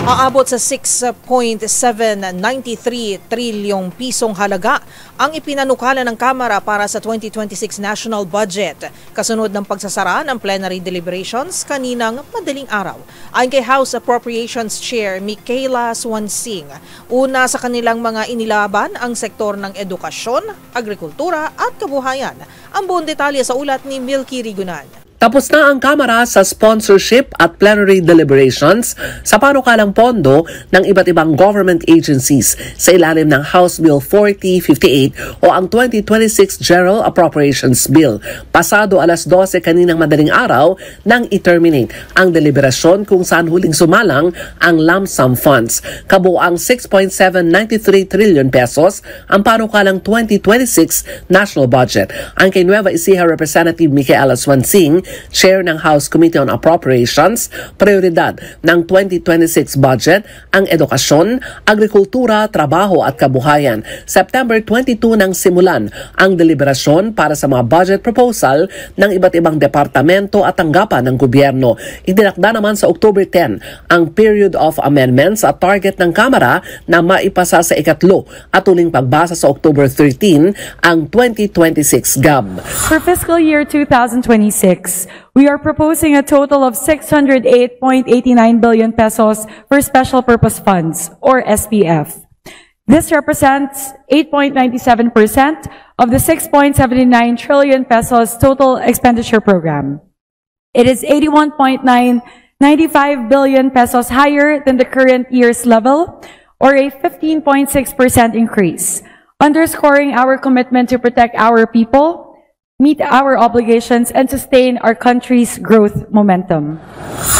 Aabot sa 6.793 trilyong pisong halaga ang ipinanukala ng Kamara para sa 2026 National Budget, kasunod ng pagsasara ng plenary deliberations kaninang madaling araw. Ayon kay House Appropriations Chair Michaela Swansing, una sa kanilang mga inilaban ang sektor ng edukasyon, agrikultura at kabuhayan. Ang buong detalye sa ulat ni Milky Rigunan. Tapos na ang Kamara sa sponsorship at plenary deliberations sa panukalang pondo ng iba't ibang government agencies sa ilalim ng House Bill 4058 o ang 2026 General Appropriations Bill. Pasado alas 12 kaninang madaling araw nang i-terminate ang deliberasyon kung saan huling sumalang ang lump sum funds. Kabuang 6.793 trillion pesos ang panukalang 2026 national budget. Ang kay Nueva Ecija Representative Michaela Swansing, Chair ng House Committee on Appropriations, prioridad ng 2026 budget ang edukasyon, agrikultura, trabaho at kabuhayan. September 22 nang simulan ang deliberasyon para sa mga budget proposal ng iba't ibang departamento at tanggapan ng gobyerno. Itinakda naman sa October 10 ang period of amendments at target ng Kamara na maipasa sa ikatlo at uling pagbasa sa October 13 ang 2026 GAB. For fiscal year 2026, we are proposing a total of 608.89 billion pesos for special purpose funds, or SPF. This represents 8.97% of the 6.79 trillion pesos total expenditure program. It is 81.995 billion pesos higher than the current year's level, or a 15.6% increase, underscoring our commitment to protect our people, meet our obligations, and sustain our country's growth momentum.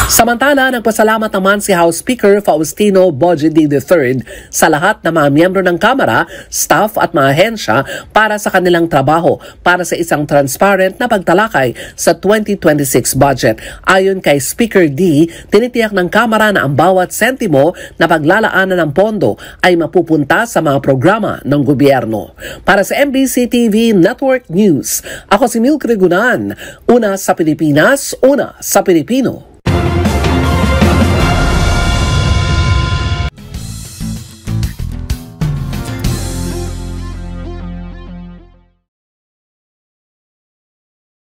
Samantala, nagpasalamat naman si House Speaker Faustino Bojedi III sa lahat ng mga miyembro ng Kamara, staff at mga ahensya para sa kanilang trabaho para sa isang transparent na pagtalakay sa 2026 budget. Ayon kay Speaker D, tinitiyak ng Kamara na ang bawat sentimo na paglalaanan ng pondo ay mapupunta sa mga programa ng gobyerno. Para sa MBC TV Network News, ako si Milky Rigunan, una sa Pilipinas, una sa Pilipino.